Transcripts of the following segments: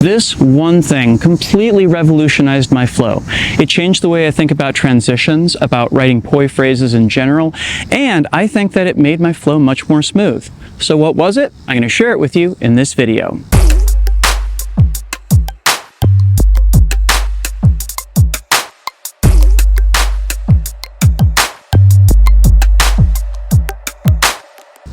This one thing completely revolutionized my flow. It changed the way I think about transitions, about writing poi phrases in general, and I think that it made my flow much more smooth. So what was it? I'm going to share it with you in this video.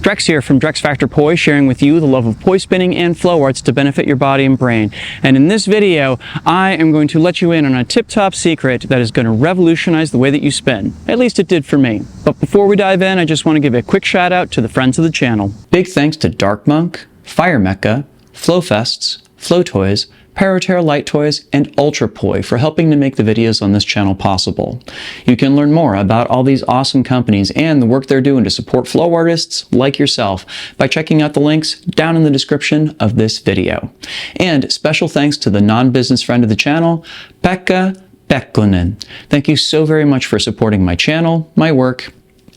Drex here from DrexFactor Poi, sharing with you the love of poi spinning and flow arts to benefit your body and brain. And in this video, I am going to let you in on a tip-top secret that is going to revolutionize the way that you spin. At least it did for me. But before we dive in, I just want to give a quick shout out to the friends of the channel. Big thanks to Dark Monk, Fire Mecca, Flow Fests, Flow Toys, Paraterra Light Toys, and Ultra Poi for helping to make the videos on this channel possible. You can learn more about all these awesome companies and the work they're doing to support flow artists like yourself by checking out the links down in the description of this video. And special thanks to the non-business friend of the channel, Pekka Pekkonen. Thank you so very much for supporting my channel, my work,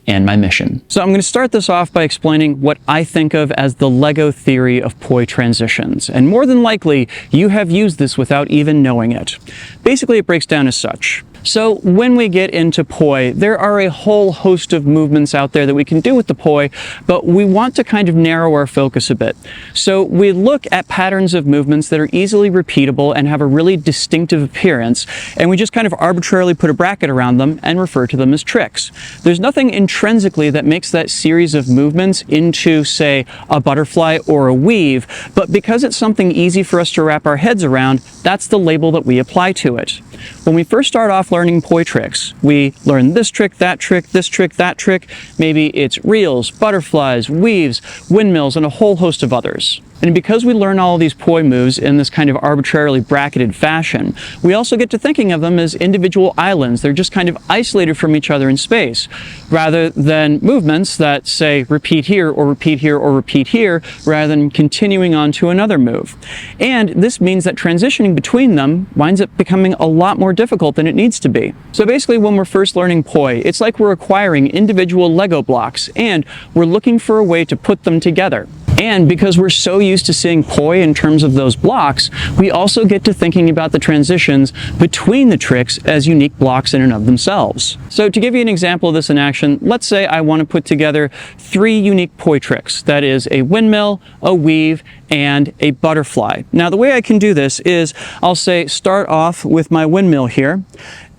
and my mission. So I'm going to start this off by explaining what I think of as the Lego theory of poi transitions. And more than likely, you have used this without even knowing it. Basically, it breaks down as such. So when we get into poi, there are a whole host of movements out there that we can do with the poi, but we want to kind of narrow our focus a bit. So we look at patterns of movements that are easily repeatable and have a really distinctive appearance, and we just kind of arbitrarily put a bracket around them and refer to them as tricks. There's nothing intrinsically that makes that series of movements into, say, a butterfly or a weave, but because it's something easy for us to wrap our heads around, that's the label that we apply to it. When we first start off learning poi tricks, we learn this trick, that trick, this trick, that trick. Maybe it's reels, butterflies, weaves, windmills, and a whole host of others. And because we learn all of these poi moves in this kind of arbitrarily bracketed fashion, we also get to thinking of them as individual islands. They're just kind of isolated from each other in space, rather than movements that say repeat here or repeat here or repeat here, rather than continuing on to another move. And this means that transitioning between them winds up becoming a lot more difficult than it needs to be. So basically, when we're first learning poi, it's like we're acquiring individual Lego blocks and we're looking for a way to put them together. And because we're so used to seeing poi in terms of those blocks, we also get to thinking about the transitions between the tricks as unique blocks in and of themselves. So to give you an example of this in action, let's say I want to put together 3 unique poi tricks. That is a windmill, a weave, and a butterfly. Now the way I can do this is I'll say start off with my windmill here.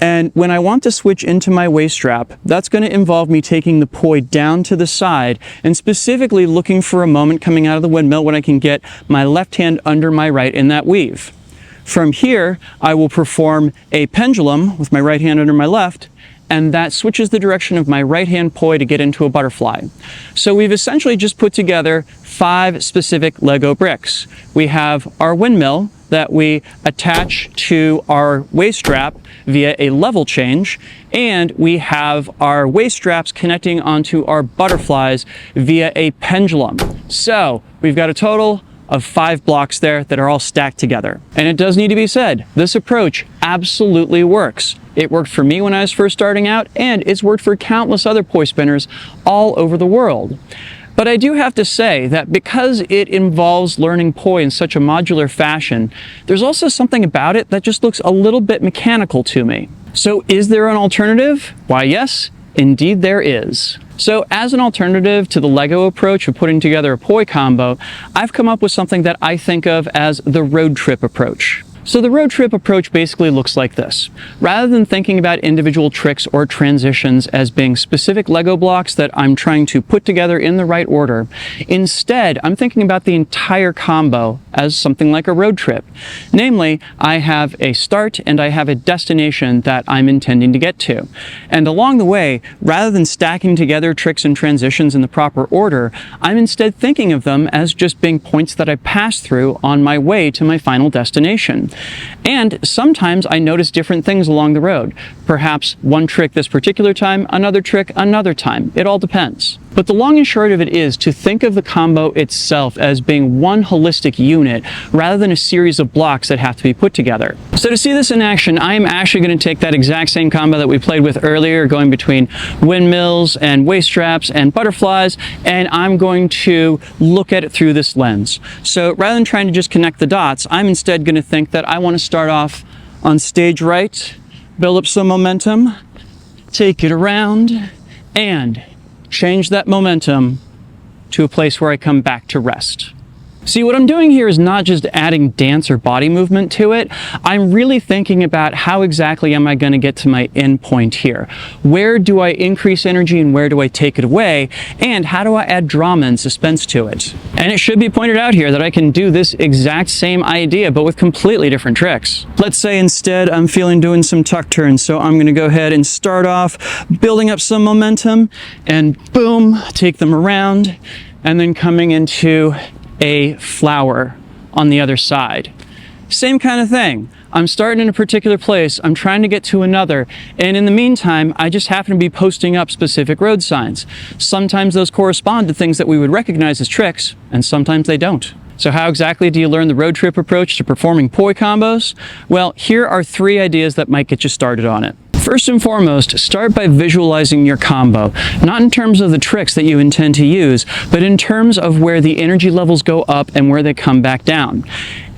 And when I want to switch into my waist strap, that's going to involve me taking the poi down to the side and specifically looking for a moment coming out of the windmill when I can get my left hand under my right in that weave. From here, I will perform a pendulum with my right hand under my left, and that switches the direction of my right hand poi to get into a butterfly. So we've essentially just put together 5 specific Lego bricks. We have our windmill that we attach to our waist strap via a level change, and we have our waist straps connecting onto our butterflies via a pendulum. So we've got a total of 5 blocks there that are all stacked together. And it does need to be said, this approach absolutely works. It worked for me when I was first starting out, and it's worked for countless other poi spinners all over the world. But I do have to say that because it involves learning poi in such a modular fashion, there's also something about it that just looks a little bit mechanical to me. So is there an alternative? Why, yes, indeed there is. So as an alternative to the Lego approach of putting together a poi combo, I've come up with something that I think of as the road trip approach. So the road trip approach basically looks like this. Rather than thinking about individual tricks or transitions as being specific Lego blocks that I'm trying to put together in the right order, instead I'm thinking about the entire combo as something like a road trip. Namely, I have a start and I have a destination that I'm intending to get to. And along the way, rather than stacking together tricks and transitions in the proper order, I'm instead thinking of them as just being points that I pass through on my way to my final destination. And sometimes I notice different things along the road. Perhaps one trick this particular time, another trick another time. It all depends. But the long and short of it is to think of the combo itself as being one holistic unit rather than a series of blocks that have to be put together. So to see this in action, I am actually going to take that exact same combo that we played with earlier, going between windmills and waist straps and butterflies, and I'm going to look at it through this lens. So rather than trying to just connect the dots, I'm instead going to think that I want to start off on stage right, build up some momentum, take it around, and change that momentum to a place where I come back to rest. See, what I'm doing here is not just adding dance or body movement to it. I'm really thinking about how exactly am I going to get to my end point here? Where do I increase energy and where do I take it away? And how do I add drama and suspense to it? And it should be pointed out here that I can do this exact same idea, but with completely different tricks. Let's say instead I'm feeling doing some tuck turns, so I'm going to go ahead and start off building up some momentum and boom, take them around, and then coming into a flower on the other side. Same kind of thing. I'm starting in a particular place, I'm trying to get to another, and in the meantime, I just happen to be posting up specific road signs. Sometimes those correspond to things that we would recognize as tricks, and sometimes they don't. So how exactly do you learn the road trip approach to performing poi combos? Well, here are 3 ideas that might get you started on it. First and foremost, start by visualizing your combo, not in terms of the tricks that you intend to use, but in terms of where the energy levels go up and where they come back down.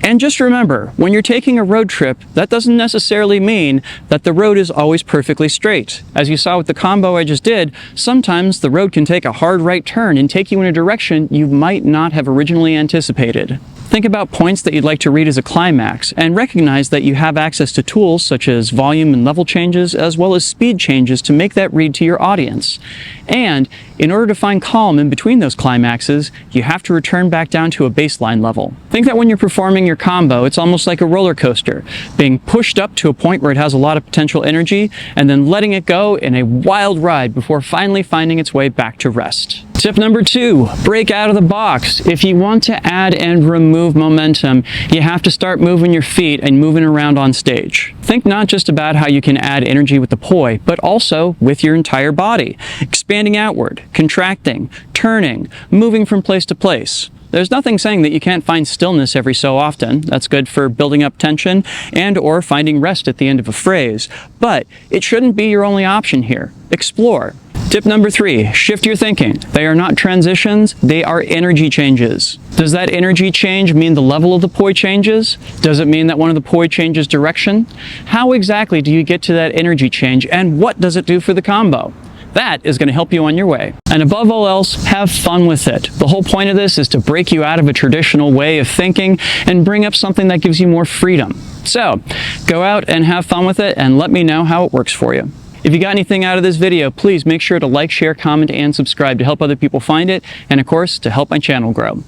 And just remember, when you're taking a road trip, that doesn't necessarily mean that the road is always perfectly straight. As you saw with the combo I just did, sometimes the road can take a hard right turn and take you in a direction you might not have originally anticipated. Think about points that you'd like to read as a climax, and recognize that you have access to tools such as volume and level changes, as well as speed changes to make that read to your audience. And in order to find calm in between those climaxes, you have to return back down to a baseline level. Think that when you're performing your combo, it's almost like a roller coaster, being pushed up to a point where it has a lot of potential energy, and then letting it go in a wild ride before finally finding its way back to rest. Tip number 2, break out of the box. If you want to add and remove momentum, you have to start moving your feet and moving around on stage. Think not just about how you can add energy with the poi, but also with your entire body. Expanding outward, contracting, turning, moving from place to place. There's nothing saying that you can't find stillness every so often. That's good for building up tension and or finding rest at the end of a phrase. But it shouldn't be your only option here. Explore. Tip number 3, shift your thinking. They are not transitions, they are energy changes. Does that energy change mean the level of the poi changes? Does it mean that one of the poi changes direction? How exactly do you get to that energy change, and what does it do for the combo? That is going to help you on your way. And above all else, have fun with it. The whole point of this is to break you out of a traditional way of thinking and bring up something that gives you more freedom. So, go out and have fun with it and let me know how it works for you. If you got anything out of this video, please make sure to like, share, comment, and subscribe to help other people find it, and of course, to help my channel grow.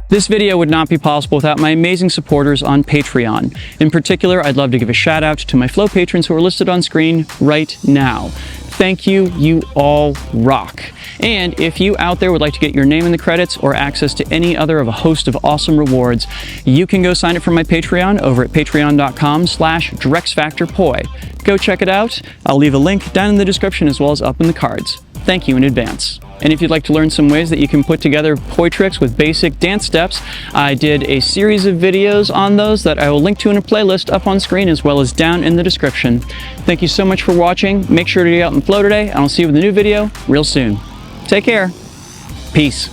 This video would not be possible without my amazing supporters on Patreon. In particular, I'd love to give a shout out to my Flow patrons who are listed on screen right now. Thank you, you all rock. And if you out there would like to get your name in the credits or access to any other of a host of awesome rewards, you can go sign up for my Patreon over at patreon.com/DrexFactor Poi. Go check it out. I'll leave a link down in the description as well as up in the cards. Thank you in advance. And if you'd like to learn some ways that you can put together poi tricks with basic dance steps, I did a series of videos on those that I will link to in a playlist up on screen as well as down in the description. Thank you so much for watching. Make sure to get out and flow today, and I'll see you with a new video real soon. Take care. Peace.